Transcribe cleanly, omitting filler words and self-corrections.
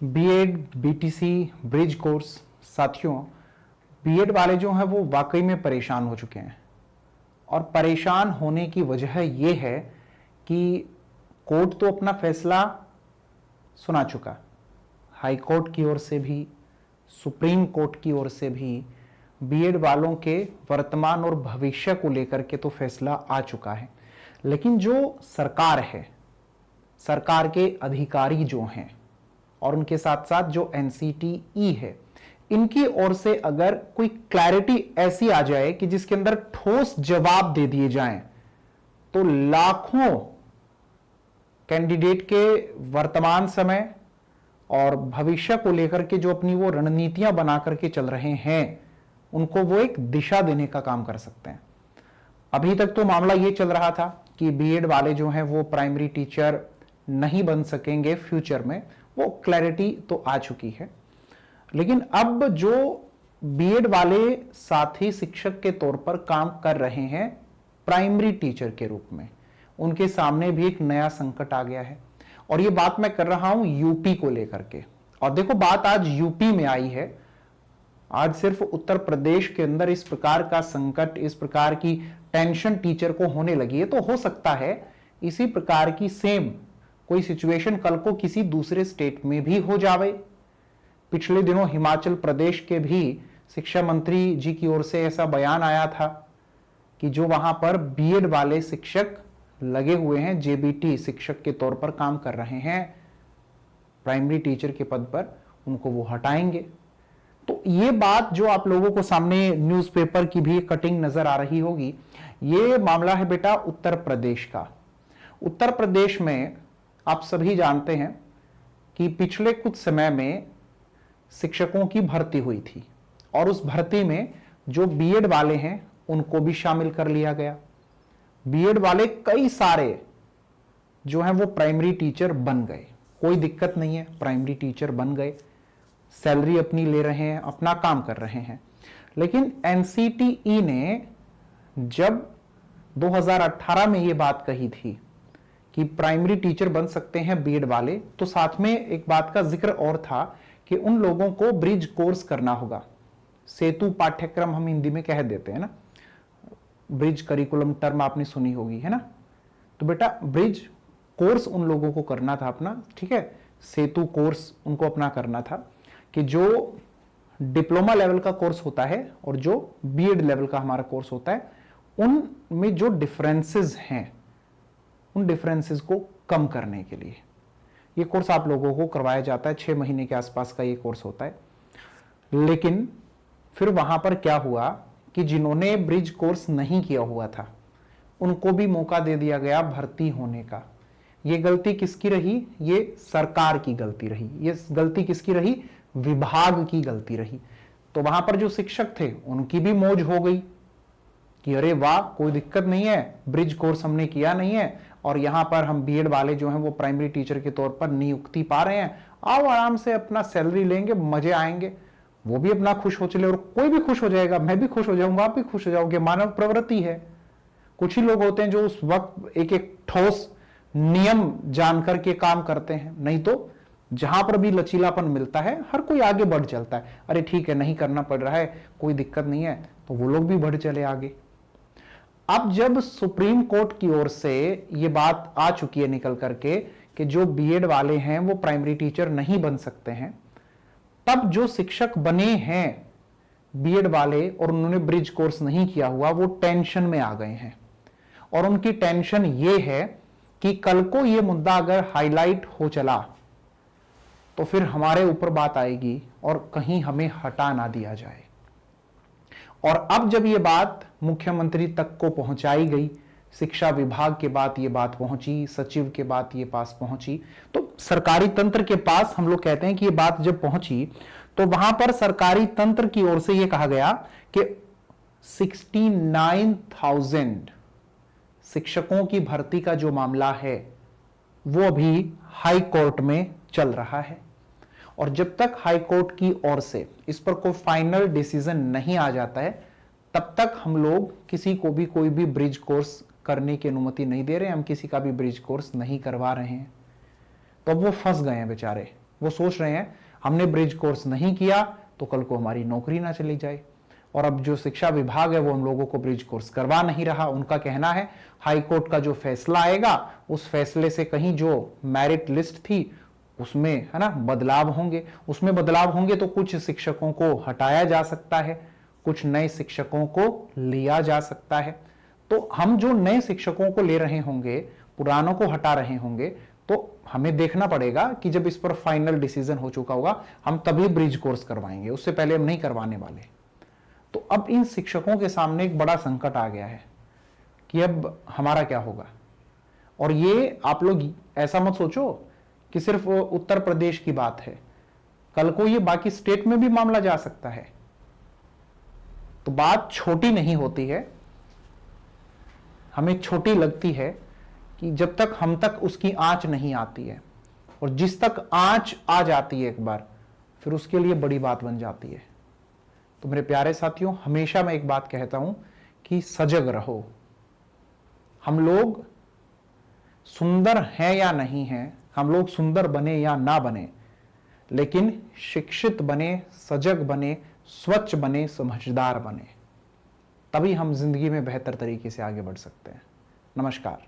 BEd, BTC, bridge course. साथियों, BEd वाले जो हैं वो वाकई में परेशान हो चुके हैं और परेशान होने की वजह यह है कि कोर्ट तो अपना फैसला सुना चुका, हाई कोर्ट की ओर से भी, सुप्रीम कोर्ट की ओर से भी बीएड वालों के वर्तमान और भविष्य को लेकर के तो फैसला आ चुका है। लेकिन जो सरकार है, सरकार के अधिकारी जो हैं और उनके साथ साथ जो एनसीटीई है, इनकी ओर से अगर कोई क्लैरिटी ऐसी आ जाए कि जिसके अंदर ठोस जवाब दे दिए जाएं, तो लाखों कैंडिडेट के वर्तमान समय और भविष्य को लेकर के जो अपनी वो रणनीतियां बना करके चल रहे हैं, उनको वो एक दिशा देने का काम कर सकते हैं। अभी तक तो मामला ये चल रहा था कि बीएड वाले जो हैं वो प्राइमरी टीचर नहीं बन सकेंगे फ्यूचर में, वो क्लैरिटी तो आ चुकी है। लेकिन अब जो बीएड वाले साथी शिक्षक के तौर पर काम कर रहे हैं प्राइमरी टीचर के रूप में, उनके सामने भी एक नया संकट आ गया है। और ये बात मैं कर रहा हूं यूपी को लेकर के। और देखो, बात आज यूपी में आई है। आज सिर्फ उत्तर प्रदेश के अंदर इस प्रकार का संकट, इस प्रकार की टेंशन टीचर को होने लगी है, तो हो सकता है इसी प्रकार की सेम कोई सिचुएशन कल को किसी दूसरे स्टेट में भी हो जावे। पिछले दिनों हिमाचल प्रदेश के भी शिक्षा मंत्री जी की ओर से ऐसा बयान आया था कि जो वहां पर बीएड वाले शिक्षक लगे हुए हैं, जेबीटी शिक्षक के तौर पर काम कर रहे हैं प्राइमरी टीचर के पद पर, उनको वो हटाएंगे। तो ये बात जो आप लोगों को सामने न्यूज़पेपर की भी कटिंग नजर आ रही होगी, ये मामला है बेटा उत्तर प्रदेश का। उत्तर प्रदेश में आप सभी जानते हैं कि पिछले कुछ समय में शिक्षकों की भर्ती हुई थी और उस भर्ती में जो बीएड वाले हैं उनको भी शामिल कर लिया गया। बीएड वाले कई सारे जो हैं वो प्राइमरी टीचर बन गए, कोई दिक्कत नहीं है, प्राइमरी टीचर बन गए, सैलरी अपनी ले रहे हैं, अपना काम कर रहे हैं। लेकिन एनसीटीई ने जब 2018 में ये बात कही थी कि प्राइमरी टीचर बन सकते हैं बीएड वाले, तो साथ में एक बात का जिक्र और था कि उन लोगों को ब्रिज कोर्स करना होगा। सेतु पाठ्यक्रम हम हिंदी में कह देते हैं ना, ब्रिज करिकुलम टर्म आपने सुनी होगी, है ना। तो बेटा ब्रिज कोर्स उन लोगों को करना था अपना, ठीक है, सेतु कोर्स उनको अपना करना था कि जो डिप्लोमा लेवल का कोर्स होता है और जो बीएड लेवल का हमारा कोर्स होता है, उनमें जो डिफरेंसेस हैं, उन डिफरेंसेस को कम करने के लिए ये कोर्स आप लोगों को करवाया जाता है। 6 महीने के आसपास का ये कोर्स होता है। लेकिन फिर वहां पर क्या हुआ कि जिन्होंने ब्रिज कोर्स नहीं किया हुआ था उनको भी मौका दे दिया गया भर्ती होने का। ये गलती किसकी रही? ये सरकार की गलती रही। ये गलती किसकी रही? विभाग की गलती रही। तो वहां पर जो शिक्षक थे उनकी भी मौज हो गई कि अरे वाह, कोई दिक्कत नहीं है, ब्रिज कोर्स हमने किया नहीं है और यहां पर हम बीएड वाले जो हैं वो प्राइमरी टीचर के तौर पर नियुक्ति पा रहे हैं, आओ आराम से अपना सैलरी लेंगे, मजे आएंगे, वो भी अपना खुश हो चले और कोई भी खुश हो जाएगा, मैं भी खुश हो जाऊंगा, आप भी खुश हो जाओगे। मानव प्रवृत्ति है। कुछ ही लोग होते हैं जो उस वक्त एक एक ठोस नियम जानकर के काम करते हैं, नहीं तो जहां पर भी लचीलापन मिलता है हर कोई आगे बढ़ चलता है। अरे ठीक है, नहीं करना पड़ रहा है, कोई दिक्कत नहीं है, तो वो लोग भी बढ़ चले आगे। अब जब सुप्रीम कोर्ट की ओर से ये बात आ चुकी है निकल करके कि जो बीएड वाले हैं वो प्राइमरी टीचर नहीं बन सकते हैं, तब जो शिक्षक बने हैं बीएड वाले और उन्होंने ब्रिज कोर्स नहीं किया हुआ, वो टेंशन में आ गए हैं। और उनकी टेंशन ये है कि कल को ये मुद्दा अगर हाईलाइट हो चला तो फिर हमारे ऊपर बात आएगी और कहीं हमें हटा ना दिया जाए। और अब जब ये बात मुख्यमंत्री तक को पहुंचाई गई, शिक्षा विभाग के बात ये बात पहुंची, सचिव के बात ये पास पहुंची, तो सरकारी तंत्र के पास हम लोग कहते हैं कि ये बात जब पहुंची तो वहां पर सरकारी तंत्र की ओर से ये कहा गया कि 69,000 शिक्षकों की भर्ती का जो मामला है वो अभी हाई कोर्ट में चल रहा है। और जब तक हाई कोर्ट की ओर से इस पर कोई फाइनल डिसीजन नहीं आ जाता है, तब तक हम लोग किसी को भी कोई भी ब्रिज कोर्स करने की अनुमति नहीं दे रहे, हम किसी का भी ब्रिज कोर्स नहीं करवा रहे हैं। तो अब वो फंस गए हैं बेचारे, वो सोच रहे हैं हमने ब्रिज कोर्स नहीं किया तो कल को हमारी नौकरी ना चली जाए। और अब जो शिक्षा विभाग है वो हम लोगों को ब्रिज कोर्स करवा नहीं रहा। उनका कहना है हाई कोर्ट का जो फैसला आएगा उस फैसले से कहीं जो मेरिट लिस्ट थी उसमें है ना बदलाव होंगे, उसमें बदलाव होंगे तो कुछ शिक्षकों को हटाया जा सकता है, कुछ नए शिक्षकों को लिया जा सकता है। तो हम जो नए शिक्षकों को ले रहे होंगे, पुरानों को हटा रहे होंगे, तो हमें देखना पड़ेगा कि जब इस पर फाइनल डिसीजन हो चुका होगा हम तभी ब्रिज कोर्स करवाएंगे, उससे पहले हम नहीं करवाने वाले। तो अब इन शिक्षकों के सामने एक बड़ा संकट आ गया है कि अब हमारा क्या होगा। और ये आप लोग ऐसा मत सोचो कि सिर्फ उत्तर प्रदेश की बात है, कल को ये बाकी स्टेट में भी मामला जा सकता है। तो बात छोटी नहीं होती है, हमें छोटी लगती है कि जब तक हम तक उसकी आंच नहीं आती है, और जिस तक आंच आ जाती है एक बार फिर उसके लिए बड़ी बात बन जाती है। तो मेरे प्यारे साथियों, हमेशा मैं एक बात कहता हूं कि सजग रहो। हम लोग सुंदर हैं या नहीं हैं, हम लोग सुंदर बने या ना बने, लेकिन शिक्षित बने, सजग बने, स्वच्छ बने, समझदार बने, तभी हम जिंदगी में बेहतर तरीके से आगे बढ़ सकते हैं। नमस्कार।